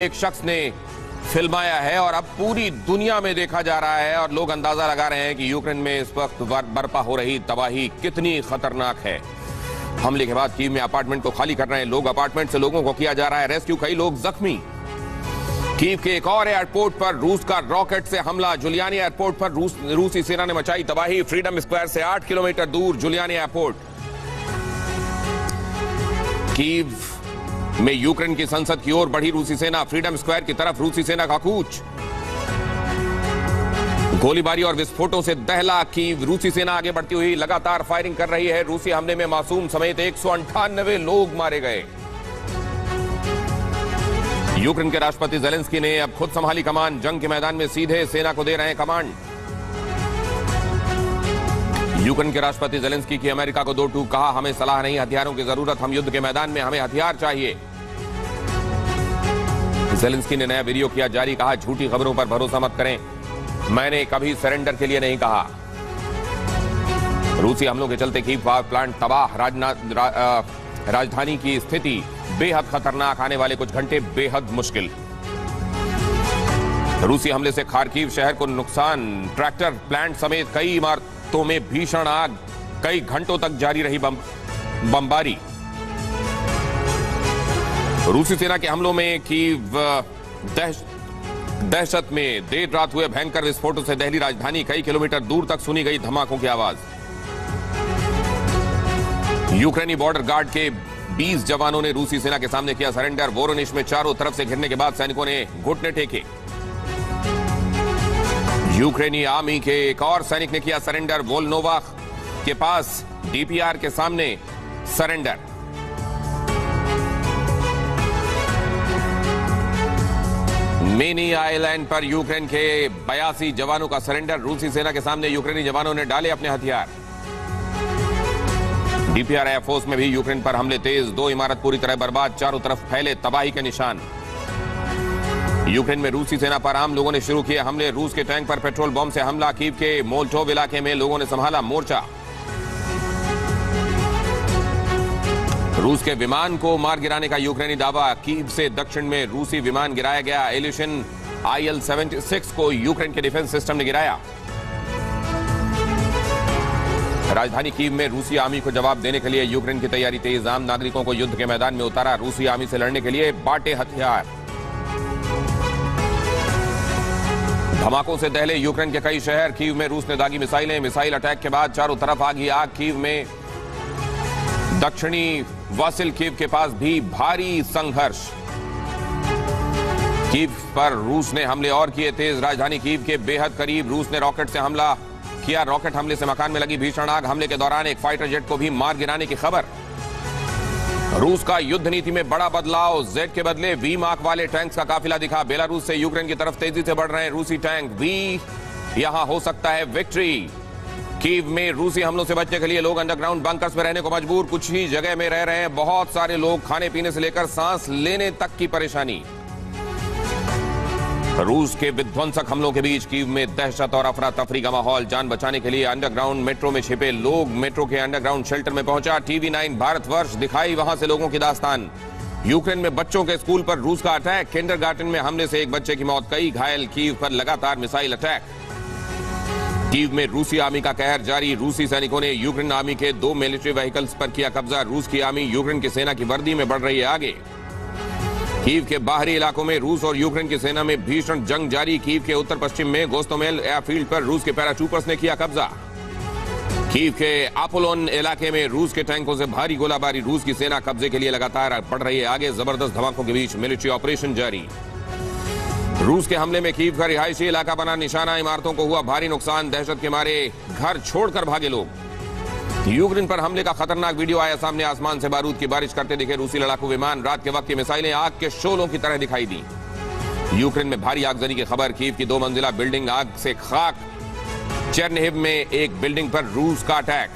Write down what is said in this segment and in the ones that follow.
एक शख्स ने फिल्माया है और अब पूरी दुनिया में देखा जा रहा है और लोग अंदाजा लगा रहे हैं कि यूक्रेन में इस वक्त बर्पा हो रही तबाही कितनी खतरनाक है। हमले के बाद कीव में अपार्टमेंट को खाली कर रहे हैं लोग, अपार्टमेंट से लोगों को किया जा रहा है रेस्क्यू, कई लोग जख्मी। कीव के एक और एयरपोर्ट पर रूस का रॉकेट से हमला, जुलियानी एयरपोर्ट पर रूसी सेना ने मचाई तबाही। फ्रीडम स्क्वायर से 8 किलोमीटर दूर जुलियानी एयरपोर्ट। कीव में यूक्रेन की संसद की ओर बढ़ी रूसी सेना, फ्रीडम स्क्वायर की तरफ रूसी सेना का कूच। गोलीबारी और विस्फोटों से दहला कीव, रूसी सेना आगे बढ़ती हुई लगातार फायरिंग कर रही है। रूसी हमले में मासूम समेत 198 लोग मारे गए। यूक्रेन के राष्ट्रपति ज़ेलेंस्की ने अब खुद संभाली कमान, जंग के मैदान में सीधे सेना को दे रहे हैं कमांड। यूक्रेन के राष्ट्रपति ज़ेलेंस्की की अमेरिका को दो टूक, कहा हमें सलाह नहीं हथियारों की जरूरत, हम युद्ध के मैदान में हमें हथियार चाहिए। ज़ेलेंस्की ने नया वीडियो किया जारी, कहा झूठी खबरों पर भरोसा मत करें, मैंने कभी सरेंडर के लिए नहीं कहा। रूसी हमलों के चलते कीव पावर प्लांट तबाह, राजधानी की स्थिति बेहद खतरनाक, आने वाले कुछ घंटे बेहद मुश्किल। रूसी हमले से खार्किव शहर को नुकसान, ट्रैक्टर प्लांट समेत कई इमारतों में भीषण आग, कई घंटों तक जारी रही बमबारी। रूसी सेना के हमलों में कीव दहशत में देर रात हुए भयंकर विस्फोटों से दहली राजधानी, कई किलोमीटर दूर तक सुनी गई धमाकों की आवाज। यूक्रेनी बॉर्डर गार्ड के 20 जवानों ने रूसी सेना के सामने किया सरेंडर। वोरोनिश में चारों तरफ से घिरने के बाद सैनिकों ने घुटने टेके। यूक्रेनी आर्मी के एक और सैनिक ने किया सरेंडर, वोल्नोवा के पास डीपीआर के सामने सरेंडर। मेनी आइलैंड पर यूक्रेन के 82 जवानों का सरेंडर, रूसी सेना के सामने यूक्रेनी जवानों ने डाले अपने हथियार। डीपीआर एयरफोर्स में भी यूक्रेन पर हमले तेज, 2 इमारत पूरी तरह बर्बाद, चारों तरफ फैले तबाही के निशान। यूक्रेन में रूसी सेना पर आम लोगों ने शुरू किए हमले, रूस के टैंक पर पेट्रोल बम से हमला, कीव के मोल्टोव इलाके में लोगों ने संभाला मोर्चा। रूस के विमान को मार गिराने का यूक्रेनी दावा, कीव से दक्षिण में रूसी विमान गिराया गया। इल्यूशन IL-76 को यूक्रेन के डिफेंस सिस्टम ने गिराया। राजधानी कीव में रूसी आर्मी को जवाब देने के लिए यूक्रेन की तैयारी तेज, आम नागरिकों को युद्ध के मैदान में उतारा, रूसी आर्मी से लड़ने के लिए बांटे हथियार। धमाकों से दहले यूक्रेन के कई शहर, कीव में रूस ने दागी मिसाइलें, मिसाइल अटैक के बाद चारों तरफ आग ही आग। कीव में दक्षिणी वासिल कीव के पास भी भारी संघर्ष। कीव पर रूस ने हमले और किए तेज, राजधानी कीव के बेहद करीब रूस ने रॉकेट से हमला किया। रॉकेट हमले से मकान में लगी भीषण आग, हमले के दौरान एक फाइटर जेट को भी मार गिराने की खबर। रूस का युद्ध नीति में बड़ा बदलाव, जेट के बदले वी मार्क वाले टैंक्स का काफिला दिखा। बेलारूस से यूक्रेन की तरफ तेजी से बढ़ रहे हैं रूसी टैंक, वी यहां हो सकता है विक्ट्री। कीव में रूसी हमलों से बचने के लिए लोग अंडरग्राउंड बंकर्स में रहने को मजबूर, कुछ ही जगह में रह रहे हैं बहुत सारे लोग, खाने पीने से लेकर सांस लेने तक की परेशानी। रूस के विध्वंसक हमलों के बीच कीव में दहशत और अफरा तफरी का माहौल, जान बचाने के लिए अंडरग्राउंड मेट्रो में छिपे लोग मेट्रो के अंडरग्राउंड शेल्टर में पहुंचा। TV9 भारतवर्ष दिखाई वहां से लोगों की दास्तान। यूक्रेन में बच्चों के स्कूल पर रूस का अटैक, किंडरगार्टन में हमले से एक बच्चे की मौत, कई घायल। कीव पर लगातार मिसाइल अटैक। कीव में रूसी आर्मी का कहर जारी, रूसी सैनिकों ने यूक्रेन आर्मी के 2 मिलिट्री व्हीकल्स पर किया कब्जा। रूस की आर्मी यूक्रेन की सेना की वर्दी में बढ़ रही है आगे। कीव के बाहरी इलाकों में रूस और यूक्रेन की सेना में भीषण जंग जारी। कीव के उत्तर पश्चिम में गोस्तोमेल एयरफील्ड पर रूस के पैराट्रूपर्स ने किया कब्जा। कीव के अपोलोन इलाके में रूस के टैंकों से भारी गोलाबारी, रूस की सेना कब्जे के लिए लगातार बढ़ रही है आगे। जबरदस्त धमाकों के बीच मिलिट्री ऑपरेशन जारी। रूस के हमले में कीव का रिहायशी इलाका बना निशाना, इमारतों को हुआ भारी नुकसान, दहशत के मारे घर छोड़कर भागे लोग। यूक्रेन पर हमले का खतरनाक वीडियो आया सामने, आसमान से बारूद की बारिश करते दिखे रूसी लड़ाकू विमान, रात के वक्त की मिसाइलें आग के शोलों की तरह दिखाई दी। यूक्रेन में भारी आगजनी की खबर, कीव की 2 मंजिला बिल्डिंग आग से खाक। चेर्निहिव में एक बिल्डिंग पर रूस का अटैक।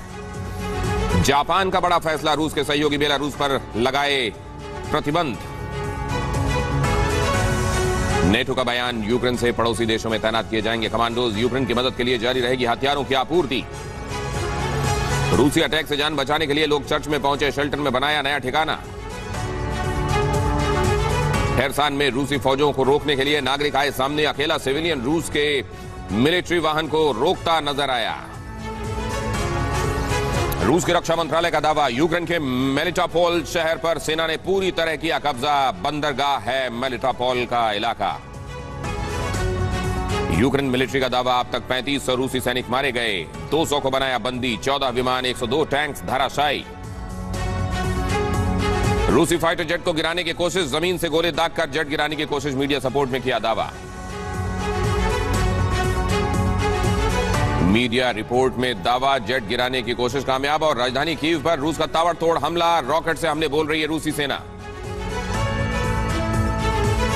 जापान का बड़ा फैसला, रूस के सहयोगी बेलारूस पर लगाए प्रतिबंध। नेटो का बयान, यूक्रेन से पड़ोसी देशों में तैनात किए जाएंगे कमांडोज, यूक्रेन की मदद के लिए जारी रहेगी हथियारों की आपूर्ति। रूसी अटैक से जान बचाने के लिए लोग चर्च में पहुंचे, शेल्टर में बनाया नया ठिकाना। खेरसान में रूसी फौजों को रोकने के लिए नागरिक आए सामने। अकेला सिविलियन रूस के मिलिट्री वाहन को रोकता नजर आया। रूस के रक्षा मंत्रालय का दावा, यूक्रेन के मेलिटोपोल शहर पर सेना ने पूरी तरह किया कब्जा। बंदरगाह है मेलिटोपोल का इलाका। यूक्रेन मिलिट्री का दावा, अब तक 3500 रूसी सैनिक मारे गए, 200 को बनाया बंदी, 14 विमान, 102 टैंक्स धराशायी। रूसी फाइटर जेट को गिराने की कोशिश, जमीन से गोले दागकर जेट गिराने की कोशिश, मीडिया सपोर्ट में किया दावा। मीडिया रिपोर्ट में दावा, जेट गिराने की कोशिश कामयाब और राजधानी कीव पर रूस का ताबड़तोड़ हमला, रॉकेट से हमले बोल रही है रूसी सेना।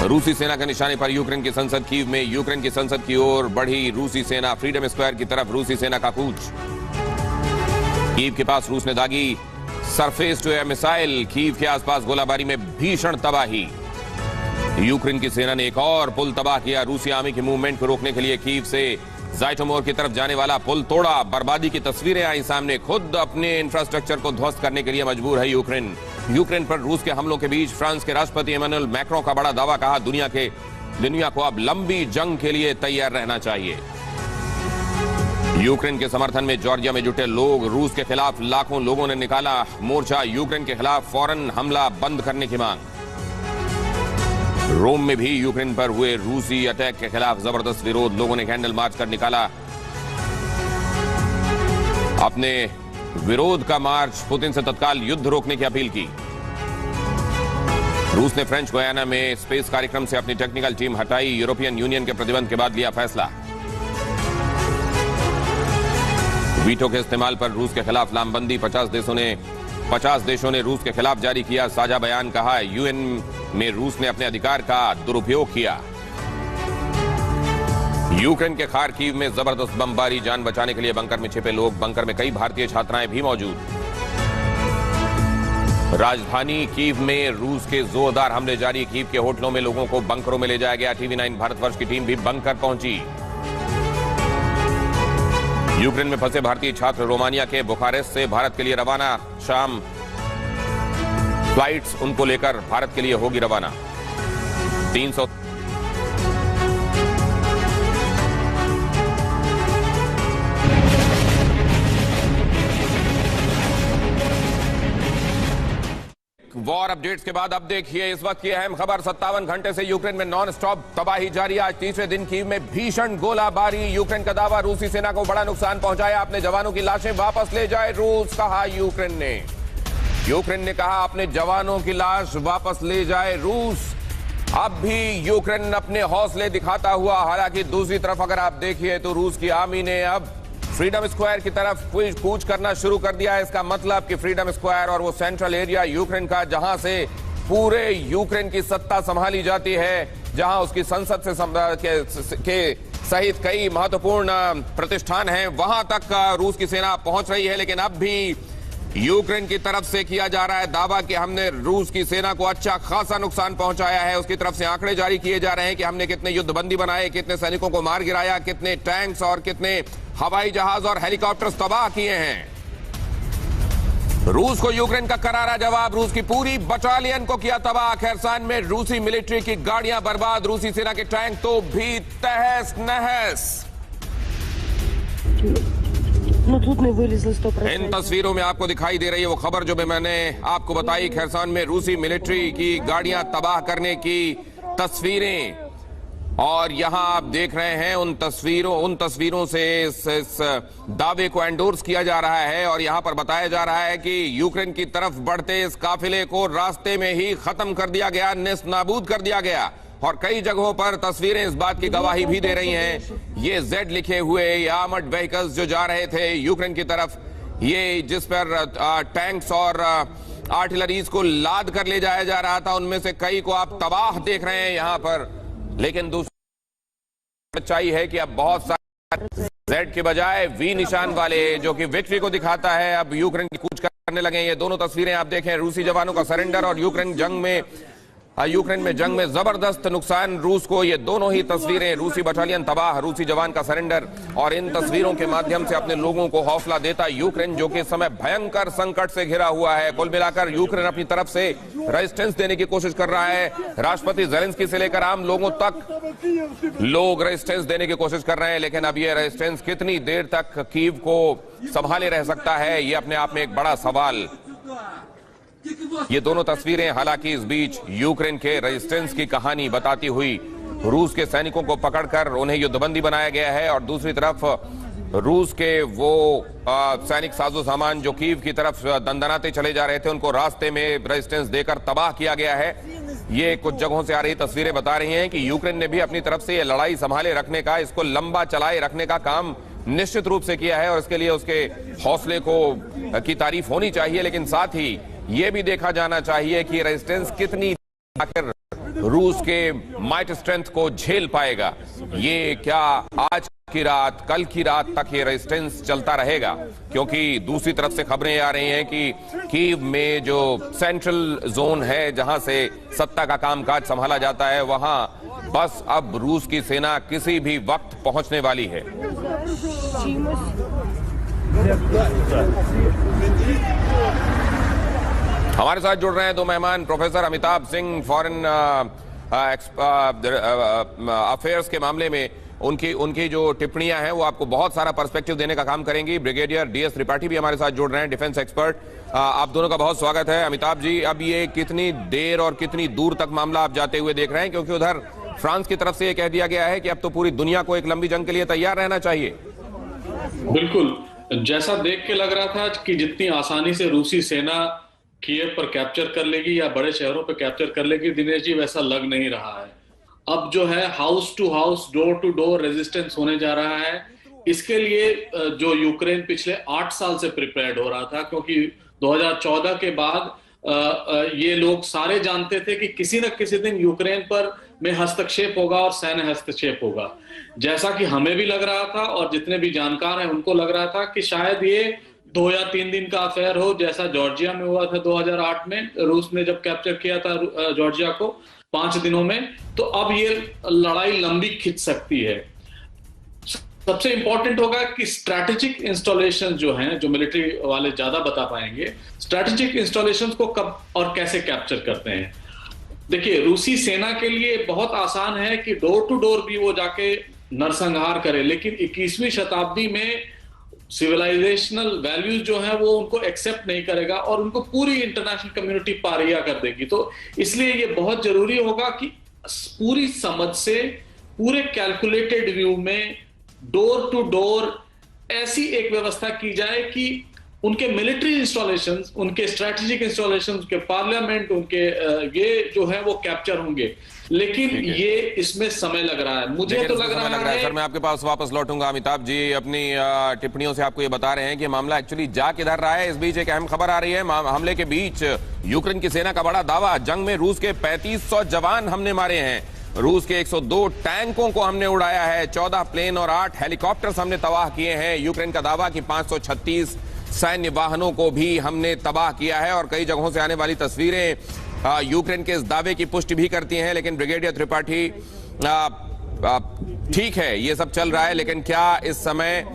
रूसी सेना के निशाने पर यूक्रेन की संसद। कीव में यूक्रेन की संसद की ओर बढ़ी रूसी सेना। फ्रीडम स्क्वायर की तरफ रूसी सेना का कूच। कीव के पास रूस ने दागी surface to air missile. Kyiv के आसपास गोलाबारी में भीषण तबाही। यूक्रेन की सेना ने एक और पुल तबाह किया। रूसी आर्मी की मूवमेंट को रोकने के लिए कीव से ज़ाइटोमोर की तरफ जाने वाला पुल तोड़ा। बर्बादी की तस्वीरें आई सामने। खुद अपने इंफ्रास्ट्रक्चर को ध्वस्त करने के लिए मजबूर है यूक्रेन। यूक्रेन पर रूस के हमलों के बीच फ्रांस के राष्ट्रपति इमैनुअल मैक्रों का बड़ा दावा, कहा दुनिया को अब लंबी जंग के लिए तैयार रहना चाहिए। यूक्रेन के समर्थन में जॉर्जिया में जुटे लोग, रूस के खिलाफ लाखों लोगों ने निकाला मोर्चा। यूक्रेन के खिलाफ फौरन हमला बंद करने की मांग। रोम में भी यूक्रेन पर हुए रूसी अटैक के खिलाफ जबरदस्त विरोध, लोगों ने कैंडल मार्च कर निकाला अपने विरोध का मार्च। पुतिन से तत्काल युद्ध रोकने की अपील की। रूस ने फ्रेंच गुयाना में स्पेस कार्यक्रम से अपनी टेक्निकल टीम हटाई। यूरोपियन यूनियन के प्रतिबंध के बाद लिया फैसला। वीटो के इस्तेमाल पर रूस के खिलाफ लामबंदी, 50 देशों ने रूस के खिलाफ जारी किया साझा बयान। कहा यूएन में रूस ने अपने अधिकार का दुरुपयोग किया। यूक्रेन के खार्किव में जबरदस्त बमबारी, जान बचाने के लिए बंकर में छिपे लोग। बंकर में कई भारतीय छात्राएं भी मौजूद। राजधानी कीव में रूस के जोरदार हमले जारी। कीव के होटलों में लोगों को बंकरों में ले जाया गया। टीवी 9 भारतवर्ष की टीम भी बंकर पहुंची। यूक्रेन में फंसे भारतीय छात्र रोमानिया के बुखारेस्ट से भारत के लिए रवाना। शाम फ्लाइट्स उनको लेकर भारत के लिए होगी रवाना। 300 वॉर अपडेट्स के बाद अब देखिए इस वक्त की अहम खबर। 57 घंटे से यूक्रेन में नॉन स्टॉप तबाही जारी। आज तीसरे दिन कीव में भीषण गोलाबारी। यूक्रेन का दावा, रूसी सेना को बड़ा नुकसान पहुंचाया। अपने जवानों की लाशें वापस ले जाए रूस, कहा यूक्रेन ने कहा अपने जवानों की लाश वापस ले जाए रूस। अब भी यूक्रेन अपने हौसले दिखाता हुआ, हालांकि दूसरी तरफ अगर आप देखिए तो रूस की आर्मी ने अब फ्रीडम स्क्वायर की तरफ कूच करना शुरू कर दिया है। इसका मतलब कि फ्रीडम स्क्वायर और वो सेंट्रल एरिया यूक्रेन का, जहां से पूरे यूक्रेन की सत्ता संभाली जाती है, जहां उसकी संसद से के सहित कई महत्वपूर्ण प्रतिष्ठान हैं, वहां तक रूस की सेना पहुंच रही है। लेकिन अब भी यूक्रेन की तरफ से किया जा रहा है दावा कि हमने रूस की सेना को अच्छा खासा नुकसान पहुंचाया है। उसकी तरफ से आंकड़े जारी किए जा रहे हैं कि हमने कितने युद्धबंदी बनाए, कितने सैनिकों को मार गिराया, कितने टैंक्स और कितने हवाई जहाज और हेलीकॉप्टर्स तबाह किए हैं। रूस को यूक्रेन का करारा जवाब। रूस की पूरी बटालियन को किया तबाह। खेरसान में रूसी मिलिट्री की गाड़ियां बर्बाद, रूसी सेना के टैंक तो भी तहस नहस। इन तस्वीरों में आपको दिखाई दे रही है वो खबर जो मैंने आपको बताई। खेरसान में रूसी मिलिट्री की गाड़ियां तबाह करने की तस्वीरें, और यहां आप देख रहे हैं उन तस्वीरों से इस दावे को एंडोर्स किया जा रहा है। और यहां पर बताया जा रहा है कि यूक्रेन की तरफ बढ़ते इस काफिले को रास्ते में ही खत्म कर दिया गया, नेस्तनाबूद कर दिया गया। और कई जगहों पर तस्वीरें इस बात की गवाही भी दे रही हैं। ये जेड लिखे हुए आर्मर्ड व्हीकल्स जो जा रहे थे यूक्रेन की तरफ, ये जिस पर टैंक्स और आर्टिलरीज को लाद कर ले जाया जा रहा था, उनमें से कई को आप तबाह देख रहे हैं यहां पर। लेकिन दूसरी सच्चाई है कि अब बहुत सारे जेड के बजाय वी निशान वाले, जो कि विक्ट्री को दिखाता है, अब यूक्रेन की कूच करने लगे। ये दोनों तस्वीरें आप देखें, रूसी जवानों का सरेंडर और यूक्रेन जंग में यूक्रेन में जंग में जबरदस्त नुकसान रूस को। ये दोनों ही तस्वीरें, रूसी बटालियन तबाह, रूसी जवान का सरेंडर, और इन तस्वीरों के माध्यम से अपने लोगों को हौसला देता यूक्रेन, जो कि इस समय भयंकर संकट से घिरा हुआ है। कुल मिलाकर यूक्रेन अपनी तरफ से रेजिस्टेंस देने की कोशिश कर रहा है। राष्ट्रपति जेलेंस्की से लेकर आम लोगों तक लोग रेजिस्टेंस देने की कोशिश कर रहे हैं, लेकिन अब ये रेजिस्टेंस कितनी देर तक कीव को संभाले रह सकता है, ये अपने आप में एक बड़ा सवाल। ये दोनों तस्वीरें हालांकि इस बीच यूक्रेन के रेजिस्टेंस की कहानी बताती हुई, रूस के सैनिकों को पकड़कर उन्हें युद्धबंदी बनाया गया है, और दूसरी तरफ रूस के वो सैनिक साजो सामान जो कीव की तरफ दंदनाते चले जा रहे थे, उनको रास्ते में रेजिस्टेंस देकर तबाह किया गया है। ये कुछ जगहों से आ रही तस्वीरें बता रही हैं कि यूक्रेन ने भी अपनी तरफ से ये लड़ाई संभाले रखने का, इसको लंबा चलाए रखने का काम निश्चित रूप से किया है, और इसके लिए उसके हौसले की तारीफ होनी चाहिए। लेकिन साथ ही ये भी देखा जाना चाहिए कि रेजिस्टेंस कितनी आखिर रूस के माइट स्ट्रेंथ को झेल पाएगा। ये क्या आज की रात, कल की रात तक ये रेजिस्टेंस चलता रहेगा? क्योंकि दूसरी तरफ से खबरें आ रही हैं कि कीव में जो सेंट्रल जोन है, जहां से सत्ता का कामकाज संभाला जाता है, वहां बस अब रूस की सेना किसी भी वक्त पहुंचने वाली है। हमारे साथ जुड़ रहे हैं दो मेहमान, professor Amitabh Singh, foreign affairs के मामले में उनकी जो टिप्पणियां हैं वो आपको बहुत सारा पर्सपेक्टिव देने का काम करेंगी। ब्रिगेडियर डीएस त्रिपाठी भी हमारे साथ जुड़ रहे हैं, डिफेंस एक्सपर्ट। आप दोनों का बहुत स्वागत है। अमिताभ जी, अब ये कितनी देर और कितनी दूर तक मामला आप जाते हुए देख रहे हैं? क्योंकि उधर फ्रांस की तरफ से ये कह दिया गया है कि अब तो पूरी दुनिया को एक लंबी जंग के लिए तैयार रहना चाहिए। बिल्कुल, जैसा देख के लग रहा था कि जितनी आसानी से रूसी सेना कीव पर कैप्चर कर लेगी या बड़े शहरों पर कैप्चर कर लेगी, दिनेश जी, वैसा लग नहीं रहा है। अब जो है house to house, door to door resistance होने जा रहा है। इसके लिए जो यूक्रेन पिछले 8 साल से प्रिपेयर्ड हो रहा था, क्योंकि 2014 के बाद ये लोग सारे जानते थे कि किसी न किसी दिन यूक्रेन पर में हस्तक्षेप होगा और सैन्य हस्तक्षेप होगा। जैसा कि हमें भी लग रहा था और जितने भी जानकार हैं उनको लग रहा था कि शायद ये 2 या 3 दिन का अफेयर हो, जैसा जॉर्जिया में हुआ था 2008 में। रूस ने जब कैप्चर किया था जॉर्जिया को 5 दिनों में, तो अब ये लड़ाई लंबी खिंच सकती है। सबसे इंपॉर्टेंट होगा कि स्ट्रैटेजिक इंस्टॉलेशन जो हैं, जो मिलिट्री वाले ज्यादा बता पाएंगे, स्ट्रैटेजिक इंस्टॉलेशन को कब और कैसे कैप्चर करते हैं। देखिए, रूसी सेना के लिए बहुत आसान है कि डोर टू डोर भी वो जाके नरसंहार करे, लेकिन 21वीं शताब्दी में सिविलाइजेशनल वैल्यूज जो है वो उनको एक्सेप्ट नहीं करेगा और उनको पूरी इंटरनेशनल कम्युनिटी पारिया कर देगी। तो इसलिए ये बहुत जरूरी होगा कि पूरी समझ से, पूरे कैलकुलेटेड व्यू में डोर टू डोर ऐसी एक व्यवस्था की जाए कि उनके मिलिट्री इंस्टॉलेशंस, उनके स्ट्रेटेजिक इंस्टॉलेशंस, उनके पार्लियामेंट, उनके ये जो है वो कैप्चर होंगे। लेकिन ये इसमें समय लग रहा है, मुझे तो लग रहा है। सर, मैं आपके पास वापस लौटूंगा। अमिताभ जी अपनी टिप्पणियों से आपको ये बता रहे हैं कि मामला एक्चुअली जा किधर रहा है। इस बीच एक अहम खबर आ रही है, हमले के बीच यूक्रेन की सेना का बड़ा दावा, जंग में रूस के 3500 जवान हमने मारे हैं। रूस के 102 टैंकों को हमने उड़ाया है, 14 प्लेन और 8 हेलीकॉप्टर्स हमने तबाह किए हैं। यूक्रेन का दावा कि 536 सैन्य वाहनों को भी हमने तबाह किया है, और कई जगहों से आने वाली तस्वीरें यूक्रेन के इस दावे की पुष्टि भी करती हैं। लेकिन ब्रिगेडियर त्रिपाठी, ठीक है ये सब चल रहा है, लेकिन क्या इस समय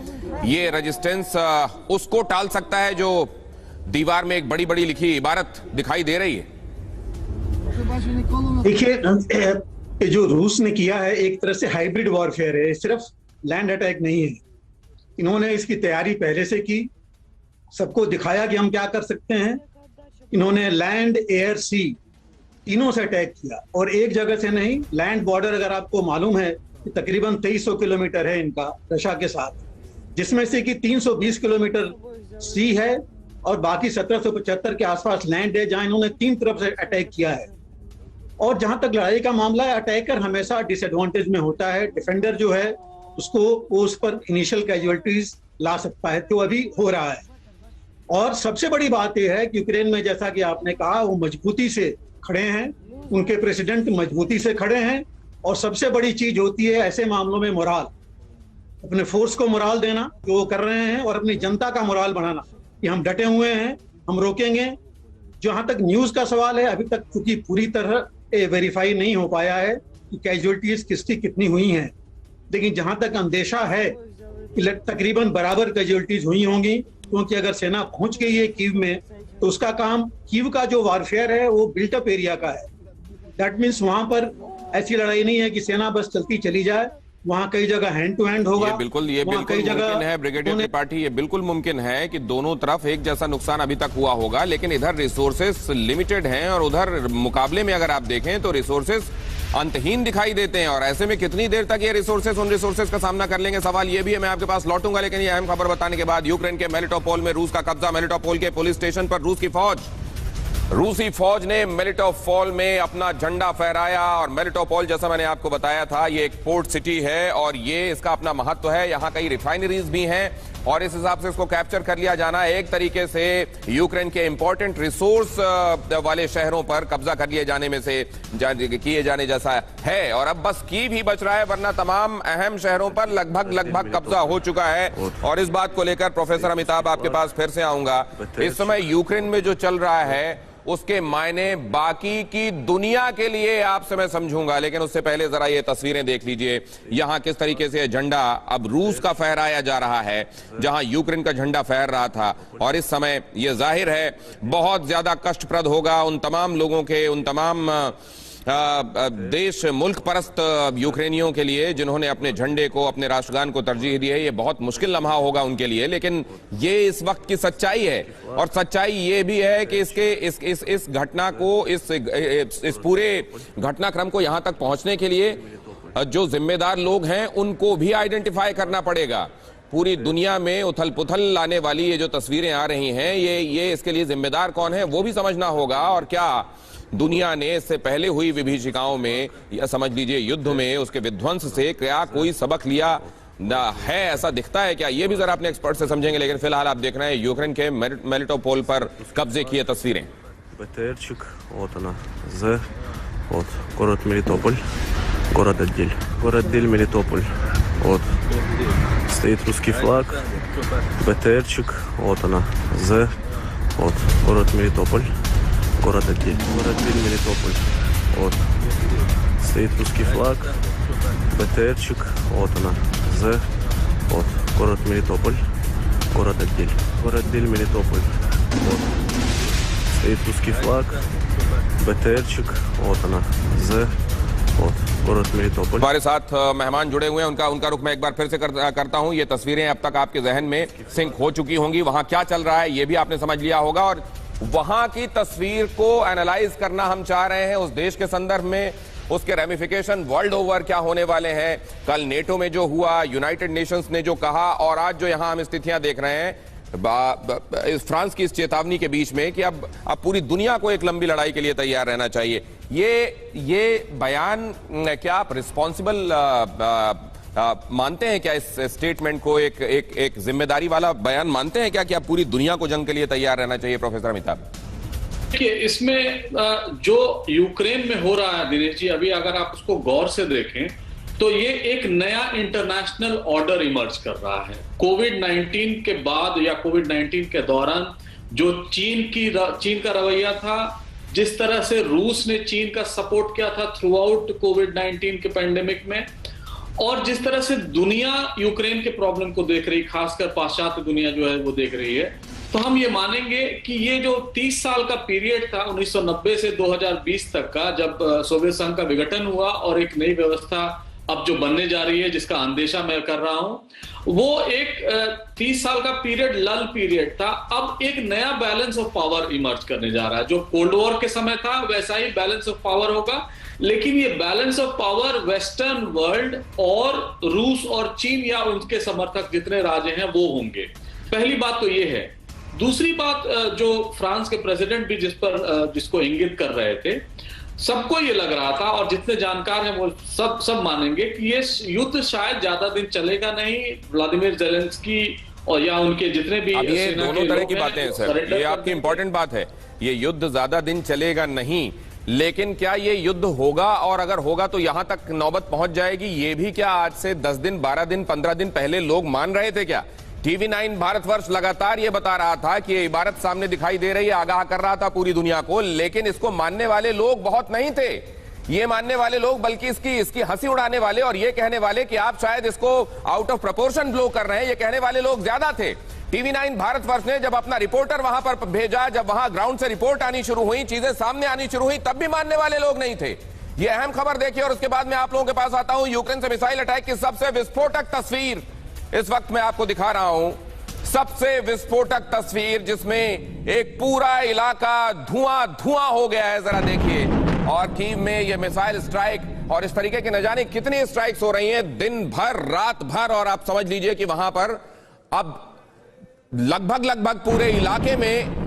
ये रेजिस्टेंस उसको टाल सकता है जो दीवार में एक बड़ी बड़ी लिखी इबारत दिखाई दे रही है? देखिए, जो रूस ने किया है एक तरह से हाइब्रिड वॉरफेयर है, सिर्फ लैंड अटैक नहीं है। इन्होंने इसकी तैयारी पहले से की, सबको दिखाया कि हम क्या कर सकते हैं। इन्होंने लैंड, एयर, सी तीनों से अटैक किया, और एक जगह से नहीं। लैंड बॉर्डर अगर आपको मालूम है कि तकरीबन 2300 किलोमीटर है इनका रशिया के साथ, जिसमें से कि 320 किलोमीटर सी है और बाकी 1775 के आसपास लैंड है, जहां इन्होंने 3 तरफ से अटैक किया है। और जहां तक लड़ाई का मामला है, अटैकर हमेशा डिसएडवांटेज में होता है। डिफेंडर जो है उसको वो उस पर इनिशियल कैजुअलिटीज ला सकता है, तो अभी हो रहा है। और सबसे बड़ी बात यह है कि यूक्रेन में, जैसा कि आपने कहा, वो मजबूती से खड़े हैं, उनके प्रेसिडेंट मजबूती से खड़े हैं। और सबसे बड़ी चीज होती है ऐसे मामलों में मोराल, अपने फोर्स को मोराल देना जो वो कर रहे हैं, और अपनी जनता का मोराल बढ़ाना कि हम डटे हुए हैं, हम रोकेंगे। जहां तक न्यूज का सवाल है, अभी तक क्योंकि पूरी तरह वेरीफाई नहीं हो पाया है कि कैजुअलिटीज किसकी कितनी हुई हैं, लेकिन जहां तक अंदेशा है कि तकरीबन बराबर कैजुअलिटीज हुई होंगी, क्योंकि अगर सेना पहुंच गई है कीव में तो उसका काम, कीव का जो वारफेयर है वो बिल्टअप एरिया का है। दैट मीन्स वहां पर ऐसी लड़ाई नहीं है कि सेना बस चलती चली जाए, वहां कई जगह हैंड टू हैंड होगा। ये बिल्कुल मुमकिन है ब्रिगेडियर त्रिपाठी, ये बिल्कुल मुमकिन है कि दोनों तरफ एक जैसा नुकसान अभी तक हुआ होगा, लेकिन इधर रिसोर्सेस लिमिटेड हैं और उधर मुकाबले में अगर आप देखें तो रिसोर्सेस अंतहीन दिखाई देते हैं। और ऐसे में कितनी देर तक ये रिसोर्सेस उन रिसोर्सेस का सामना कर लेंगे, सवाल ये भी है। मैं आपके पास लौटूंगा, लेकिन ये अहम खबर बताने के बाद, यूक्रेन के मेलिटोपोल में रूस का कब्जा। मेलिटोपोल के पुलिस स्टेशन पर रूसी फौज ने मेलिटोपोल में अपना झंडा फहराया। और मेलिटोपोल, जैसा मैंने आपको बताया था, ये एक पोर्ट सिटी है और ये इसका अपना महत्व है। यहाँ कई रिफाइनरीज भी हैं और इस हिसाब से इसको कैप्चर कर लिया जाना एक तरीके से यूक्रेन के इंपॉर्टेंट रिसोर्स वाले शहरों पर कब्जा कर लिए जाने में से किए जाने जैसा है। और अब बस कीव ही बच रहा है, वरना तमाम अहम शहरों पर लगभग कब्जा हो चुका है। और इस बात को लेकर प्रोफेसर अमिताभ आपके पास फिर से आऊंगा। इस समय यूक्रेन में जो चल रहा है उसके मायने बाकी की दुनिया के लिए आपसे मैं समझूंगा, लेकिन उससे पहले जरा ये तस्वीरें देख लीजिए। यहां किस तरीके से झंडा अब रूस का फहराया जा रहा है, जहां यूक्रेन का झंडा फहर रहा था। और इस समय ये जाहिर है बहुत ज्यादा कष्टप्रद होगा उन तमाम लोगों के, उन तमाम देश मुल्क परस्त यूक्रेनियों के लिए जिन्होंने अपने झंडे को, अपने राष्ट्रगान को तरजीह दी है। ये बहुत मुश्किल लम्हा होगा उनके लिए, लेकिन ये इस वक्त की सच्चाई है। और सच्चाई ये भी है कि इस घटना को, इस पूरे घटनाक्रम को यहां तक पहुंचने के लिए जो जिम्मेदार लोग हैं उनको भी आइडेंटिफाई करना पड़ेगा। पूरी दुनिया में उथल पुथल लाने वाली ये जो तस्वीरें आ रही हैं, ये इसके लिए जिम्मेदार कौन है वो भी समझना होगा। और क्या दुनिया ने इससे पहले हुई विभीषिकाओं में, या समझ लीजिए युद्ध में, उसके विध्वंस से क्या कोई सबक लिया है, ऐसा दिखता है क्या? ये भी जरा अपने एक्सपर्ट से समझेंगे। लेकिन फिलहाल आप देख रहे हैं यूक्रेन के मेलिटोपोल पर कब्जे की तस्वीरें। БТРчик, вот она, вот, город Мелитополь, город Адиль. Город Адиль, Мелитополь, вот, стоит русский флаг, БТРчик, вот она, вот, город Мелитополь, город Адиль. Город Адиль, Мелитополь, вот, стоит русский флаг, БТРчик, вот она, вот, город Мелитополь, город Адиль. Город Адиль, Мелитополь, вот. Стоит русский флаг, БТРчик, вот она, вот, город Мелитополь. हमारे साथ मेहमान जुड़े हुए हैं, उनका रुख मैं एक बार फिर से करता हूं। ये तस्वीरें अब तक आपके जहन में सिंक हो चुकी होंगी, वहां क्या चल रहा है ये भी आपने समझ लिया होगा। और वहां की तस्वीर को एनालाइज करना हम चाह रहे हैं उस देश के संदर्भ में, उसके रेमिफिकेशन वर्ल्ड ओवर क्या होने वाले हैं। कल नेटो में जो हुआ, यूनाइटेड नेशंस ने जो कहा, और आज जो यहां हम स्थितियां देख रहे हैं फ्रांस की इस चेतावनी के बीच में कि अब पूरी दुनिया को एक लंबी लड़ाई के लिए तैयार रहना चाहिए। ये बयान क्या आप रिस्पॉन्सिबल मानते हैं क्या? इस स्टेटमेंट को एक जिम्मेदारी वाला बयान मानते हैं क्या कि अब पूरी दुनिया को जंग के लिए तैयार रहना चाहिए? प्रोफेसर अमिताभ, देखिए, इसमें जो यूक्रेन में हो रहा है दिनेश जी, अभी अगर आप उसको गौर से देखें तो ये एक नया इंटरनेशनल ऑर्डर इमर्ज कर रहा है। कोविड-19 के बाद या कोविड-19 के दौरान जो चीन का रवैया था, जिस तरह से रूस ने चीन का सपोर्ट किया था थ्रू आउट कोविड-19 के पैंडेमिक में, और जिस तरह से दुनिया यूक्रेन के प्रॉब्लम को देख रही, खासकर पाश्चात्य दुनिया जो है वो देख रही है, तो हम ये मानेंगे कि ये जो 30 साल का पीरियड था 1990 से 2020 तक का, जब सोवियत संघ का विघटन हुआ और एक नई व्यवस्था अब जो बनने जा रही है, जिसका अंदेशा मैं कर रहा हूं, वो एक 30 साल का पीरियड लल पीरियड था। अब एक नया बैलेंस ऑफ पावर इमर्ज करने जा रहा है। जो कोल्ड वॉर के समय था वैसा ही बैलेंस ऑफ पावर होगा, लेकिन ये balance of power western world और रूस और चीन या उनके समर्थक जितने राज्य हैं वो होंगे। पहली बात तो ये है। दूसरी बात, जो फ्रांस के प्रेसिडेंट भी जिसको इंगित कर रहे थे, सबको ये लग रहा था, और जितने जानकार हैं वो सब मानेंगे कि ये युद्ध शायद ज्यादा दिन चलेगा नहीं। व्लादिमीर जेलेंस्की और या उनके जितने भी, अब ये दोनों तरह की बातें हैं सर, ये आपकी इंपॉर्टेंट बात है। ये युद्ध ज्यादा दिन चलेगा नहीं, लेकिन क्या ये युद्ध होगा, और अगर होगा तो यहां तक नौबत पहुंच जाएगी, ये भी क्या आज से 10 दिन, 12 दिन, 15 दिन पहले लोग मान रहे थे क्या? टीवी 9 भारतवर्ष लगातार ये बता रहा था कि ये इबारत सामने दिखाई दे रही है, आगाह कर रहा था पूरी दुनिया को, लेकिन इसको मानने वाले लोग बहुत नहीं थे। ये मानने वाले लोग बल्कि इसकी हंसी उड़ाने वाले और ये कहने वाले कि आप शायद इसको आउट ऑफ प्रोपोर्शन ब्लो कर रहे हैं, ये कहने वाले लोग ज्यादा थे। टीवी 9 भारतवर्ष ने जब अपना रिपोर्टर वहां पर भेजा, जब वहां ग्राउंड से रिपोर्ट आनी शुरू हुई, चीजें सामने आनी शुरू हुई, तब भी मानने वाले लोग नहीं थे। ये अहम खबर देखिए और उसके बाद मैं आप लोगों के पास आता हूं। यूक्रेन से मिसाइल अटैक की सबसे विस्फोटक तस्वीर इस वक्त मैं आपको दिखा रहा हूं। सबसे विस्फोटक तस्वीर जिसमें एक पूरा इलाका धुआं धुआं हो गया है, जरा देखिए। और कीव में ये मिसाइल स्ट्राइक और इस तरीके की न जाने कितनी स्ट्राइक्स हो रही हैं दिन भर रात भर, और आप समझ लीजिए कि वहां पर अब लगभग पूरे इलाके में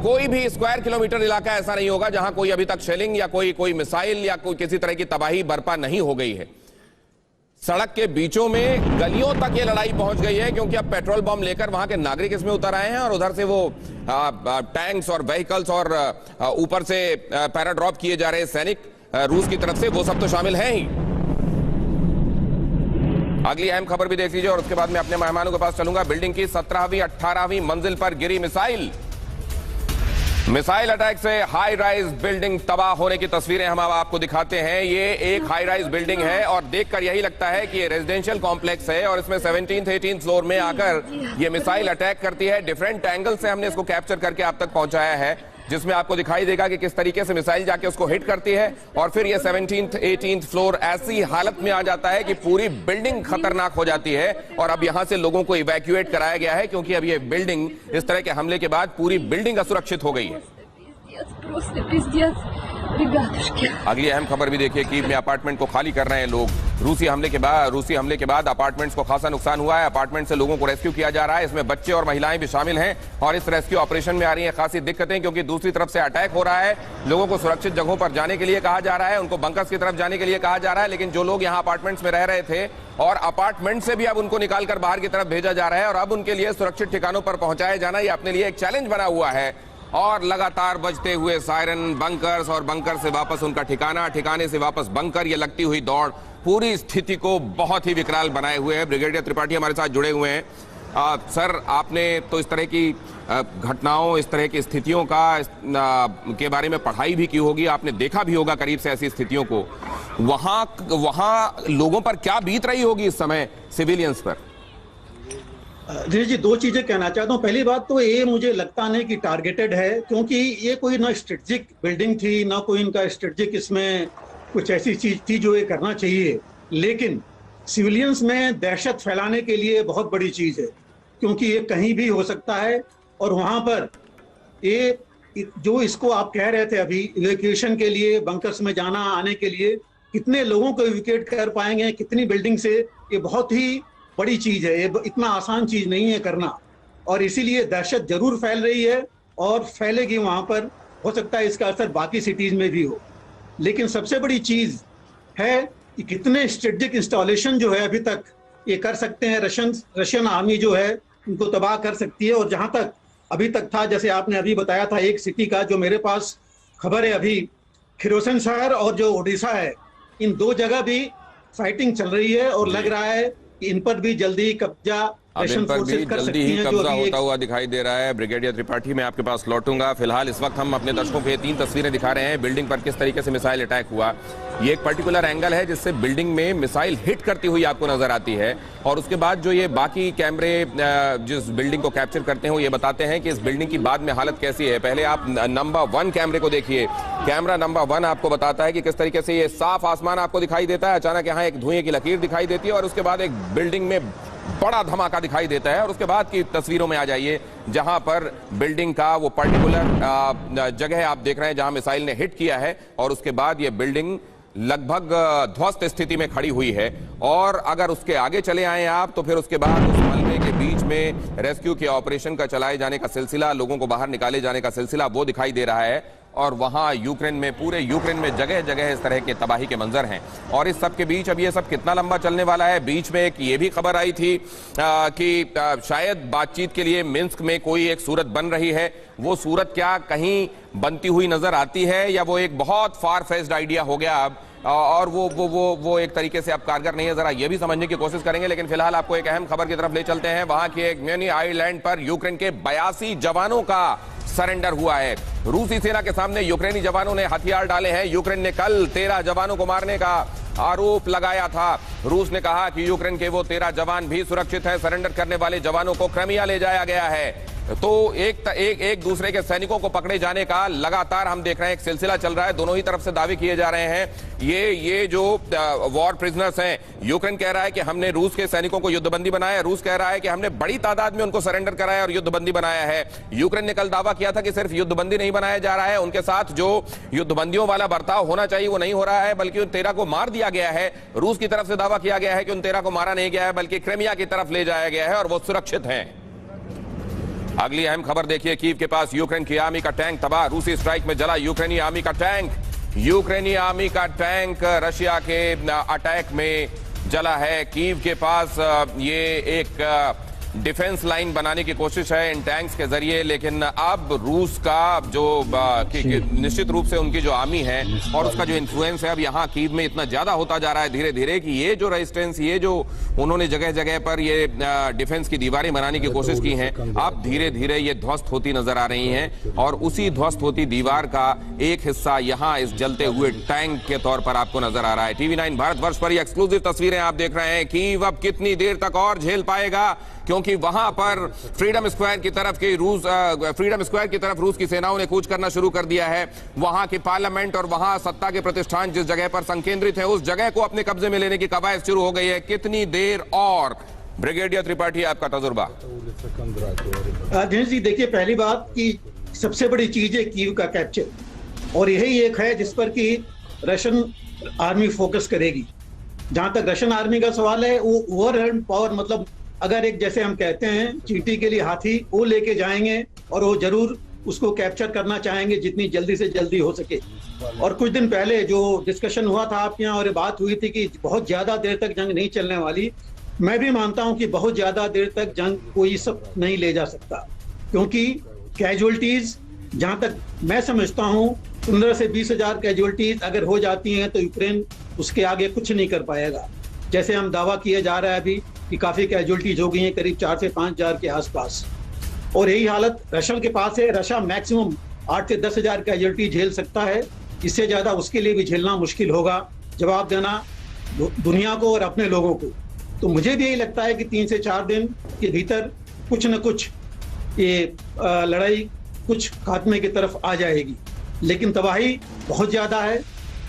कोई भी स्क्वायर किलोमीटर इलाका ऐसा नहीं होगा जहां कोई अभी तक शेलिंग या कोई मिसाइल या कोई किसी तरह की तबाही बर्पा नहीं हो गई है। सड़क के बीचों में गलियों तक ये लड़ाई पहुंच गई है, क्योंकि अब पेट्रोल बम लेकर वहां के नागरिक इसमें उतर आए हैं और उधर से वो टैंक्स और व्हीकल्स और ऊपर से पैराड्रॉप किए जा रहे सैनिक रूस की तरफ से, वो सब तो शामिल हैं ही। अगली अहम खबर भी देख लीजिए और उसके बाद मैं अपने मेहमानों के पास चलूंगा। बिल्डिंग की 17वीं 18वीं मंजिल पर गिरी मिसाइल। मिसाइल अटैक से हाई राइज बिल्डिंग तबाह होने की तस्वीरें हम अब आपको दिखाते हैं। ये एक हाई राइज बिल्डिंग है और देखकर यही लगता है कि ये रेजिडेंशियल कॉम्प्लेक्स है और इसमें 17th 18th फ्लोर में आकर ये मिसाइल अटैक करती है। डिफरेंट एंगल से हमने इसको कैप्चर करके आप तक पहुंचाया है, जिसमें आपको दिखाई देगा कि किस तरीके से मिसाइल जाके उसको हिट करती है और फिर ये 17th 18th फ्लोर ऐसी हालत में आ जाता है कि पूरी बिल्डिंग खतरनाक हो जाती है। और अब यहां से लोगों को इवैक्यूएट कराया गया है, क्योंकि अब ये बिल्डिंग इस तरह के हमले के बाद पूरी बिल्डिंग असुरक्षित हो गई है। अगली अहम खबर भी देखिए, कीव में अपार्टमेंट को खाली कर रहे हैं लोग। रूसी हमले के बाद अपार्टमेंट्स को खासा नुकसान हुआ है। अपार्टमेंट से लोगों को रेस्क्यू किया जा रहा है, इसमें बच्चे और महिलाएं भी शामिल हैं और इस रेस्क्यू ऑपरेशन में आ रही हैं खासी दिक्कतें, क्योंकि दूसरी तरफ से अटैक हो रहा है। लोगों को सुरक्षित जगहों पर जाने के लिए कहा जा रहा है, उनको बंकर्स की तरफ जाने के लिए कहा जा रहा है, लेकिन जो लोग यहाँ अपार्टमेंट्स में रह रहे थे और अपार्टमेंट से भी अब उनको निकालकर बाहर की तरफ भेजा जा रहा है और अब उनके लिए सुरक्षित ठिकानों पर पहुंचाया जाना ये अपने लिए एक चैलेंज बना हुआ है। और लगातार बजते हुए सायरन, बंकर्स और बंकर से वापस उनका ठिकाना, ठिकाने से वापस बंकर, ये लगती हुई दौड़ पूरी स्थिति को बहुत ही विकराल बनाए हुए है। ब्रिगेडियर त्रिपाठी हमारे साथ जुड़े हुए हैं। सर, आपने तो इस तरह की घटनाओं, इस तरह की स्थितियों के बारे में पढ़ाई भी की होगी, आपने देखा भी होगा करीब से ऐसी स्थितियों को। वहां लोगों पर क्या बीत रही होगी इस समय, सिविलियंस पर? दिनेश जी, दो चीजें कहना चाहता हूँ। पहली बात तो ये मुझे लगता नहीं कि टारगेटेड है, क्योंकि ये कोई ना स्ट्रेटेजिक बिल्डिंग थी, ना कोई इनका स्ट्रेटेजिक इसमें कुछ ऐसी चीज थी जो ये करना चाहिए। लेकिन सिविलियंस में दहशत फैलाने के लिए बहुत बड़ी चीज है, क्योंकि ये कहीं भी हो सकता है। और वहां पर ये जो इसको आप कह रहे थे अभी, इवैक्यूएशन के लिए, बंकर्स में जाना आने के लिए, कितने लोगों को इवैक्यूएट कर पाएंगे, कितनी बिल्डिंग से, ये बहुत ही बड़ी चीज है। ये इतना आसान चीज नहीं है करना, और इसीलिए दहशत जरूर फैल रही है और फैलेगी वहां पर। हो सकता है इसका असर बाकी सिटीज में भी हो, लेकिन सबसे बड़ी चीज है कि कितने स्ट्रेटेजिक इंस्टॉलेशन जो है अभी तक ये कर सकते हैं। रशियन आर्मी जो है उनको तबाह कर सकती है। और जहां तक अभी तक था, जैसे आपने अभी बताया था, एक सिटी का जो मेरे पास खबर है अभी, खिरोसन शहर और जो ओडिशा है, इन दो जगह भी फाइटिंग चल रही है और लग रहा है इन पर भी जल्दी कब्जा रशियन फोर्सेस कर सकती हैं, कब्जा होता हुआ दिखाई दे रहा है। ब्रिगेडियर त्रिपाठी, मैं आपके पास लौटूंगा। फिलहाल इस वक्त हम अपने दर्शकों को ये 3 तस्वीरें दिखा रहे हैं बिल्डिंग पर किस तरीके से मिसाइल अटैक हुआ। ये एक पर्टिकुलर एंगल है जिससे बिल्डिंग में मिसाइल हिट करती हुई आपको नजर आती है, और उसके बाद जो ये बाकी कैमरे जिस बिल्डिंग को कैप्चर करते हैं वो ये बताते हैं कि इस बिल्डिंग की बाद में हालत कैसी है। पहले आप नंबर 1 कैमरे को देखिए। कैमरा नंबर 1 आपको बताता है कि किस तरीके से ये साफ आसमान आपको दिखाई देता है, अचानक यहाँ एक धुएं की लकीर दिखाई देती है और उसके बाद एक बिल्डिंग में बड़ा धमाका दिखाई देता है। और उसके बाद की तस्वीरों में आ जाइए, जहां पर बिल्डिंग का वो पर्टिकुलर जगह आप देख रहे हैं जहां मिसाइल ने हिट किया है, और उसके बाद ये बिल्डिंग लगभग ध्वस्त स्थिति में खड़ी हुई है। और अगर उसके आगे चले आए आप तो फिर उसके बाद उस मलबे के बीच में रेस्क्यू के ऑपरेशन का चलाए जाने का सिलसिला, लोगों को बाहर निकाले जाने का सिलसिला वो दिखाई दे रहा है। और वहां यूक्रेन में, पूरे यूक्रेन में जगह जगह इस तरह के तबाही के मंजर हैं। और इस सब के बीच अब ये सब कितना लंबा चलने वाला है। बीच में एक ये भी खबर आई थी कि शायद बातचीत के लिए मिन्स्क में कोई एक सूरत बन रही है। वो सूरत क्या कहीं बनती हुई नजर आती है, या वो एक बहुत फार फेच्ड आइडिया हो गया अब और वो एक तरीके से अब कारगर नहीं है, जरा ये भी समझने की कोशिश करेंगे। लेकिन फिलहाल आपको एक अहम खबर की तरफ ले चलते हैं। वहां की एक म्यूनी आइलैंड पर यूक्रेन के 82 जवानों का सरेंडर हुआ है। रूसी सेना के सामने यूक्रेनी जवानों ने हथियार डाले हैं। यूक्रेन ने कल 13 जवानों को मारने का आरोप लगाया था। रूस ने कहा कि यूक्रेन के वो 13 जवान भी सुरक्षित हैं। सरेंडर करने वाले जवानों को क्रिमिया ले जाया गया है। तो एक दूसरे के सैनिकों को पकड़े जाने का लगातार हम देख रहे हैं एक सिलसिला चल रहा है। दोनों ही तरफ से दावे किए जा रहे हैं। ये जो वॉर प्रिजनर्स हैं, यूक्रेन कह रहा है कि हमने रूस के सैनिकों को युद्धबंदी बनाया, रूस कह रहा है कि हमने बड़ी तादाद में उनको सरेंडर कराया और युद्धबंदी बनाया है। यूक्रेन ने कल दावा किया था कि सिर्फ युद्धबंदी नहीं बनाया जा रहा है, उनके साथ जो युद्धबंदियों वाला बर्ताव होना चाहिए वो नहीं हो रहा है, बल्कि उन 13 को मार दिया गया है। रूस की तरफ से दावा किया गया है कि उन 13 को मारा नहीं गया है, बल्कि क्रिमिया की तरफ ले जाया गया है और वो सुरक्षित हैं। अगली अहम खबर देखिए, कीव के पास यूक्रेन की आर्मी का टैंक तबाह। रूसी स्ट्राइक में जला यूक्रेनी आर्मी का टैंक। यूक्रेनी आर्मी का टैंक रशिया के अटैक में जला है। कीव के पास ये एक डिफेंस लाइन बनाने की कोशिश है इन टैंक्स के जरिए, लेकिन अब रूस का जो निश्चित रूप से उनकी जो आर्मी है और उसका जो इन्फ्लुएंस है अब यहाँ कीव में इतना ज्यादा होता जा रहा है धीरे धीरे कि ये जो रेजिस्टेंस, ये जो उन्होंने जगह जगह पर ये डिफेंस की दीवारें बनाने की कोशिश की हैं, अब धीरे धीरे ये ध्वस्त होती नजर आ रही हैं। और उसी ध्वस्त होती दीवार का एक हिस्सा यहाँ इस जलते हुए टैंक के तौर पर आपको नजर आ रहा है। TV9 भारतवर्ष पर ये एक्सक्लूसिव तस्वीरें आप देख रहे हैं। कीव अब कितनी देर तक और झेल पाएगा, क्योंकि वहां पर फ्रीडम स्क्वायर की तरफ रूस की सेनाओं ने कूच करना शुरू कर दिया है। वहां की पार्लियामेंट और वहां सत्ता के प्रतिष्ठान जिस जगह पर संकेंद्रित है, उस जगह को अपने कब्जे में लेने की कवायद शुरू हो गई है। कितनी देर और? ब्रिगेडियर त्रिपाठी, आपका तजुर्बा। दिनेश जी, देखिए, पहली बात कि सबसे बड़ी चीज है कीव का कैप्चर, और यही एक है जिस पर कि रशियन आर्मी फोकस करेगी। जहां तक रशियन आर्मी का सवाल है, वो ओवरहैंड पावर, मतलब अगर एक, जैसे हम कहते हैं, चींटी के लिए हाथी, वो लेके जाएंगे और वो जरूर उसको कैप्चर करना चाहेंगे जितनी जल्दी से जल्दी हो सके। और कुछ दिन पहले जो डिस्कशन हुआ था आपके यहाँ और बात हुई थी कि बहुत ज्यादा देर तक जंग नहीं चलने वाली, मैं भी मानता हूं कि बहुत ज्यादा देर तक जंग कोई सब नहीं ले जा सकता, क्योंकि कैजुअलिटीज, जहां तक मैं समझता हूं, 15 से 20 हजार कैजुअलिटीज अगर हो जाती हैं तो यूक्रेन उसके आगे कुछ नहीं कर पाएगा। जैसे हम दावा किया जा रहा है अभी कि काफी कैजुअलिटीज हो गई हैं, करीब 4 से 5 हजार के आसपास, और यही हालत रशिया के पास है। रशिया मैक्सिमम 8 से 10 हजार कैजुअलिटी झेल सकता है, इससे ज्यादा उसके लिए भी झेलना मुश्किल होगा, जवाब देना दुनिया को और अपने लोगों को। तो मुझे भी यही लगता है कि 3 से 4 दिन के भीतर कुछ न कुछ ये लड़ाई कुछ खात्मे की तरफ आ जाएगी। लेकिन तबाही बहुत ज्यादा है,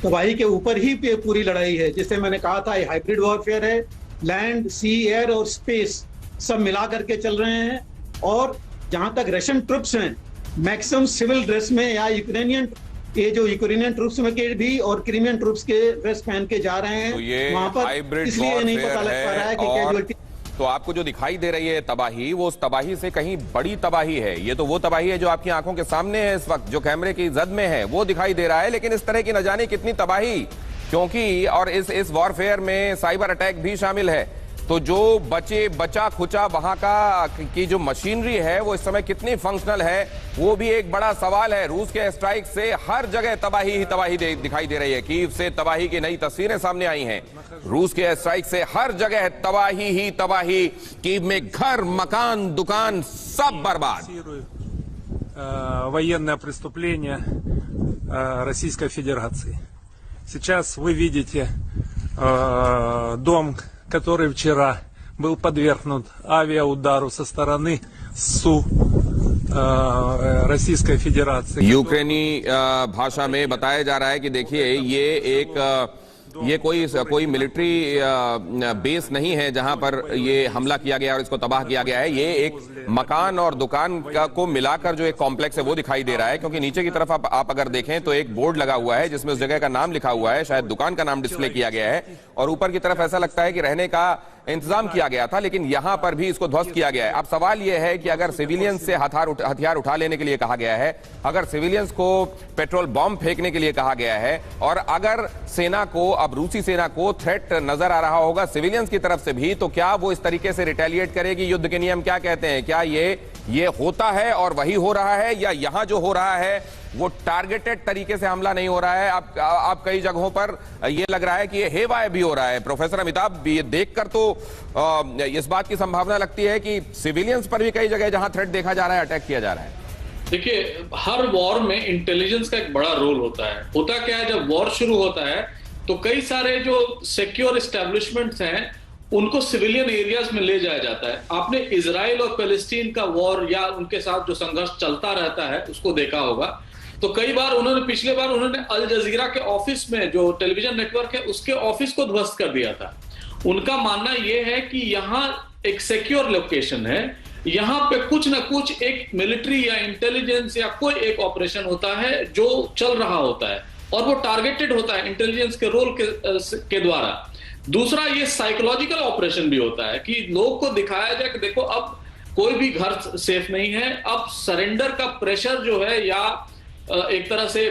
तबाही के ऊपर ही पूरी लड़ाई है। जैसे मैंने कहा था, ये हाइब्रिड वॉरफेयर है, लैंड, सी, एयर और स्पेस सब मिला करके चल रहे हैं। और जहां तक रशियन ट्रुप्स हैं, मैक्सिमम सिविल ड्रेस में, या यूक्रेनियन ट्रुप्स में के भी और क्रीमियन ट्रुप्स के ड्रेस पहन के जा रहे हैं। तो ये वहां पर हाइब्रिड इसलिए नहीं पता लग पा रहा है कि कैजुअलिटी। तो आपको जो दिखाई दे रही है तबाही, वो उस तबाही से कहीं बड़ी तबाही है। ये तो वो तबाही है जो आपकी आंखों के सामने है इस वक्त, जो कैमरे की जद में है, वो दिखाई दे रहा है। लेकिन इस तरह की न जाने कितनी तबाही, क्योंकि और इस वॉरफेयर में साइबर अटैक भी शामिल है। तो जो बचा खुचा वहां का की जो मशीनरी है, वो इस समय कितनी फंक्शनल है, वो भी एक बड़ा सवाल है। रूस के स्ट्राइक से हर जगह तबाही ही तबाही दिखाई दे रही है। कीव से तबाही की नई तस्वीरें सामने आई हैं। रूस के स्ट्राइक से हर जगह तबाही ही तबाही। कीव में घर, मकान, दुकान सब बर्बाद। Военное преступление Российской Федерации. Сейчас вы видите дом, который вчера был подвергнут авиаудару со стороны СУ Российской Федерации. यूक्रेनी भाषा में बताया जा रहा है कि देखिए, ये कोई मिलिट्री बेस नहीं है जहां पर ये हमला किया गया और इसको तबाह किया गया है। ये एक मकान और दुकान को मिलाकर जो एक कॉम्प्लेक्स है वो दिखाई दे रहा है, क्योंकि नीचे की तरफ आप अगर देखें तो एक बोर्ड लगा हुआ है जिसमें उस जगह का नाम लिखा हुआ है, शायद दुकान का नाम डिस्प्ले किया गया है, और ऊपर की तरफ ऐसा लगता है कि रहने का इंतजाम किया गया था, लेकिन यहां पर भी इसको ध्वस्त किया गया है। अब सवाल यह है कि अगर सिविलियंस से हथियार उठा लेने के लिए कहा गया है, अगर सिविलियंस को पेट्रोल बॉम्ब फेंकने के लिए कहा गया है, और अगर सेना को, अब रूसी सेना को थ्रेट नजर आ रहा होगा सिविलियंस की तरफ से भी, तो क्या वो इस तरीके से रिटेलिएट करेगी? युद्ध के नियम क्या कहते हैं? क्या ये होता है और वही हो रहा है, या यहां जो हो रहा है वो टारगेटेड तरीके से हमला नहीं हो रहा है। आप कई जगहों पर ये लग रहा है कि ये हेवाए भी हो रहा है। प्रोफेसर अमिताभ, ये देखकर तो इस बात की संभावना लगती है कि सिविलियंस पर भी कई जगह जहां थ्रेट देखा जा रहा है, अटैक किया जा रहा है। देखिए, हर वॉर में इंटेलिजेंस का एक बड़ा रोल होता है। होता क्या है, जब वॉर शुरू होता है तो कई सारे जो सिक्योर एस्टेब्लिशमेंट्स हैं उनको सिविलियन एरियाज में ले जाया जाता है। आपने इजराइल और पैलेस्टीन का वॉर या उनके साथ जो संघर्ष चलता रहता है उसको देखा होगा। तो कई बार पिछले बार उन्होंने अल जजीरा के ऑफिस में, जो टेलीविजन नेटवर्क है, उसके ऑफिस को ध्वस्त कर दिया था। उनका मानना यह है कि यहाँ एक सिक्योर लोकेशन है, यहाँ पे कुछ ना कुछ एक मिलिट्री या इंटेलिजेंस या कोई एक ऑपरेशन होता है जो चल रहा होता है और वो टारगेटेड होता है इंटेलिजेंस के रोल के द्वारा। दूसरा, ये साइकोलॉजिकल ऑपरेशन भी होता है कि लोग को दिखाया जाए कि देखो अब कोई भी घर सेफ नहीं है, अब सरेंडर का प्रेशर जो है या एक तरह से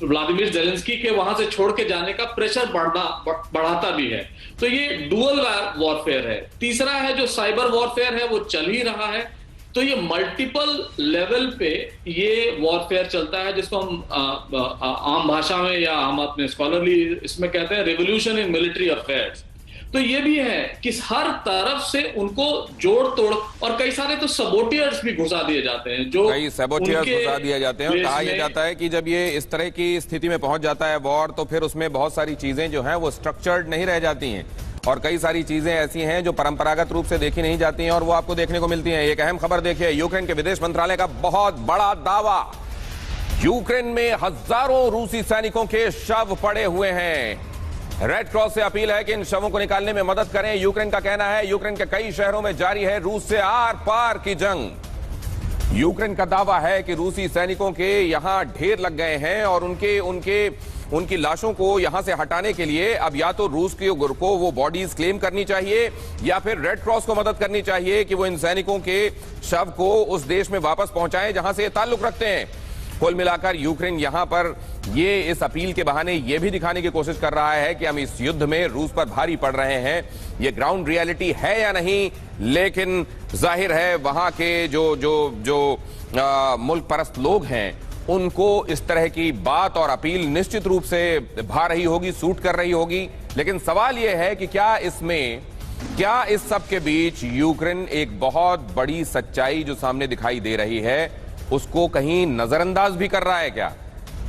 व्लादिमीर जेलेंस्की के वहां से छोड़ के जाने का प्रेशर बढ़ाता भी है। तो ये डुअल वॉरफेयर है। तीसरा है जो साइबर वॉरफेयर है, वो चल ही रहा है। तो ये मल्टीपल लेवल पे ये वॉरफेयर चलता है, जिसको हम आम भाषा में या हम अपने स्कॉलरली इसमें कहते हैं रिवोल्यूशन इन मिलिट्री अफेयर्स। तो ये भी है कि हर तरफ से उनको जोड़ तोड़, और कई सारे तो सबोटियर्स भी घुसा दिए जाते हैं, जो कई सबोटियर्स घुसा दिए जाते हैं। और कहा यह जाता है कि जब ये इस तरह की स्थिति में पहुंच जाता है वॉर, तो फिर उसमें बहुत सारी चीजें जो हैं वो स्ट्रक्चर्ड नहीं रह जाती हैं और कई सारी चीजें ऐसी हैं जो परंपरागत रूप से देखी नहीं जाती हैं और वो आपको देखने को मिलती हैं। एक अहम खबर देखिए, यूक्रेन के विदेश मंत्रालय का बहुत बड़ा दावा। यूक्रेन में हजारों रूसी सैनिकों के शव पड़े हुए हैं। रेड क्रॉस से अपील है कि इन शवों को निकालने में मदद करें। यूक्रेन का कहना है यूक्रेन के कई शहरों में जारी है रूस से आर पार की जंग। यूक्रेन का दावा है कि रूसी सैनिकों के यहां ढेर लग गए हैं और उनकी लाशों को यहां से हटाने के लिए अब या तो रूस को वो बॉडीज क्लेम करनी चाहिए या फिर रेड क्रॉस को मदद करनी चाहिए कि वो इन सैनिकों के शव को उस देश में वापस पहुंचाएं जहां से ये ताल्लुक रखते हैं। कुल मिलाकर यूक्रेन यहां पर ये इस अपील के बहाने ये भी दिखाने की कोशिश कर रहा है कि हम इस युद्ध में रूस पर भारी पड़ रहे हैं। ये ग्राउंड रियलिटी है या नहीं, लेकिन जाहिर है वहां के जो मुल्क परस्त लोग हैं उनको इस तरह की बात और अपील निश्चित रूप से भा रही होगी, सूट कर रही होगी। लेकिन सवाल यह है कि क्या इस सब के बीच यूक्रेन एक बहुत बड़ी सच्चाई जो सामने दिखाई दे रही है उसको कहीं नजरअंदाज भी कर रहा है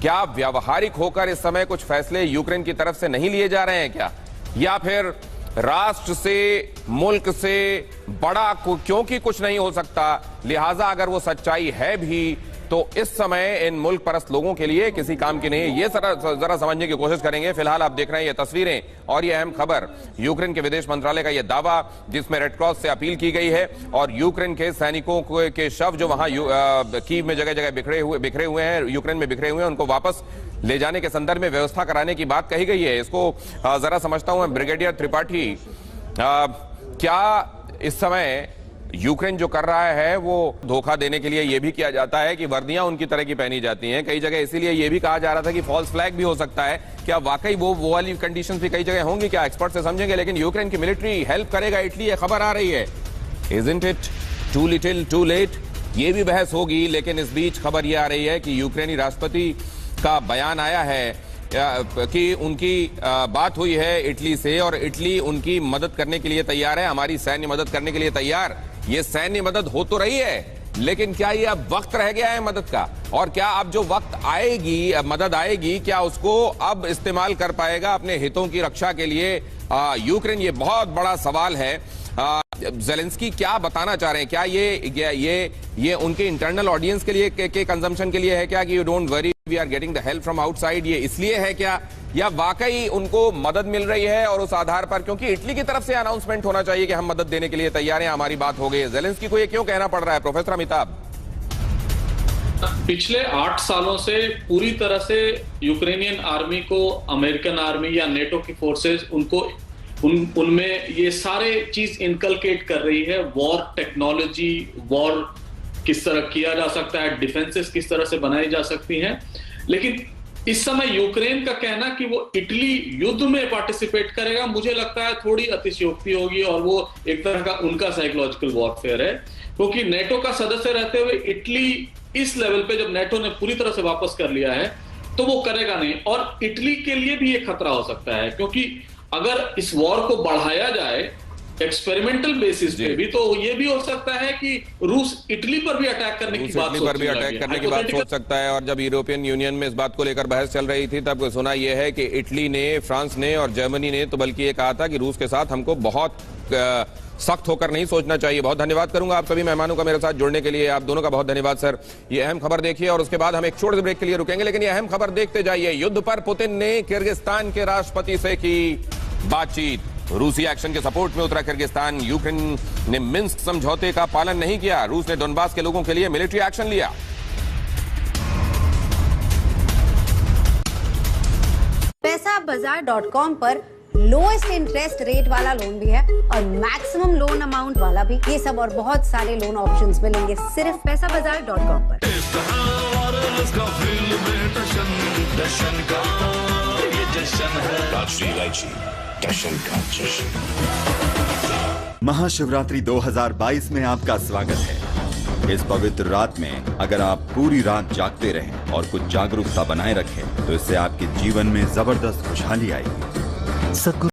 क्या व्यावहारिक होकर इस समय कुछ फैसले यूक्रेन की तरफ से नहीं लिए जा रहे हैं क्या, या फिर राष्ट्र से, मुल्क से बड़ा क्योंकि कुछ नहीं हो सकता, लिहाजा अगर वो सच्चाई है भी तो इस समय इन मुल्क परस्त लोगों के लिए किसी काम की नहीं है। ये जरा समझने की कोशिश करेंगे। फिलहाल आप देख रहे हैं ये तस्वीरें और ये अहम खबर, यूक्रेन के विदेश मंत्रालय का ये दावा जिसमें रेड क्रॉस से अपील की गई है और यूक्रेन के सैनिकों के शव जो वहां कीव में जगह जगह बिखरे हुए हैं, यूक्रेन में बिखरे हुए हैं, उनको वापस ले जाने के संदर्भ में व्यवस्था कराने की बात कही गई है। इसको जरा समझता हूं मैं। ब्रिगेडियर त्रिपाठी, क्या इस समय यूक्रेन जो कर रहा है वो धोखा देने के लिए ये भी किया जाता है कि वर्दियां उनकी तरह की पहनी जाती हैं कई जगह, इसीलिए ये भी कहा जा रहा था कि फॉल्स फ्लैग भी हो सकता है। क्या वाकई वो वाली कंडीशंस भी कई जगह होंगी? क्या एक्सपर्ट से समझेंगे। लेकिन यूक्रेन की मिलिट्री हेल्प करेगा इटली, ये खबर आ रही है। Isn't it too little too late? ये भी बहस होगी। लेकिन इस बीच खबर ये आ रही है कि यूक्रेनी राष्ट्रपति का बयान आया है कि उनकी बात हुई है इटली से और इटली उनकी मदद करने के लिए तैयार है, हमारी सैन्य मदद करने के लिए तैयार। ये सैन्य मदद हो तो रही है, लेकिन क्या ये अब वक्त रह गया है मदद का? और क्या अब जो वक्त आएगी, मदद आएगी, क्या उसको अब इस्तेमाल कर पाएगा अपने हितों की रक्षा के लिए यूक्रेन? ये बहुत बड़ा सवाल है। ज़ेलेंस्की क्या बताना चाह रहे हैं? क्या ये उनके इंटरनल ऑडियंस के लिए के कंजम्पशन के लिए है क्या कि you don't worry we are getting the help from outside? ये इसलिए है क्या, या वाकई उनको मदद मिल रही है और उस आधार पर, क्योंकि इटली की तरफ से अनाउंसमेंट होना चाहिए कि हम मदद देने के लिए तैयार हैं, हमारी बात हो गई है। ज़ेलेंस्की को ये क्यों कहना पड़ रहा है, प्रोफेसर अमिताभ? पिछले 8 सालों से पूरी तरह से यूक्रेनियन आर्मी को अमेरिकन आर्मी या नेटो की फोर्सेस उनमें ये सारे चीज इनकलकेट कर रही है। वॉर टेक्नोलॉजी, वॉर किस तरह किया जा सकता है, डिफेंसेस किस तरह से बनाई जा सकती हैं। लेकिन इस समय यूक्रेन का कहना कि वो इटली युद्ध में पार्टिसिपेट करेगा, मुझे लगता है थोड़ी अतिशयोक्ति होगी और वो एक तरह का उनका साइकोलॉजिकल वॉरफेयर है, क्योंकि नेटो का सदस्य रहते हुए इटली इस लेवल पे जब नेटो ने पूरी तरह से वापस कर लिया है तो वो करेगा नहीं। और इटली के लिए भी ये खतरा हो सकता है, क्योंकि अगर इस वॉर को बढ़ाया जाए एक्सपेरिमेंटल बेसिस पे भी, तो ये भी हो सकता है कि रूस इटली पर भी अटैक करने की बात सोच सकता है। और जब यूरोपियन यूनियन में इस बात को लेकर बहस चल रही थी तब सुना यह है कि इटली ने, फ्रांस ने और जर्मनी ने तो बल्कि ये कहा था कि रूस के साथ हमको बहुत सख्त होकर नहीं सोचना चाहिए। बहुत धन्यवाद करूंगा आप सभी मेहमानों का मेरे साथ जुड़ने के लिए। आप दोनों का बहुत धन्यवाद सर। ये अहम खबर देखिए और उसके बाद हम एक छोटे ब्रेक के लिए रुकेंगे, लेकिन ये अहम खबर देखते जाइए। युद्ध पर पुतिन ने किर्गिस्तान के राष्ट्रपति से की बातचीत। रूसी एक्शन के सपोर्ट में उतरा किर्गिस्तान। यूक्रेन ने मिन्स्क समझौते का पालन नहीं किया। रूस ने डोनबास के लोगों के लिए मिलिट्री एक्शन लिया। पैसाबाजार.com पर लोएस्ट इंटरेस्ट रेट वाला लोन भी है और मैक्सिमम लोन अमाउंट वाला भी। ये सब और बहुत सारे लोन ऑप्शंस मिलेंगे सिर्फ पैसाबाजार.com पर। महाशिवरात्रि 2022 में आपका स्वागत है। इस पवित्र रात में अगर आप पूरी रात जागते रहें और कुछ जागरूकता बनाए रखें तो इससे आपके जीवन में जबरदस्त खुशहाली आएगी।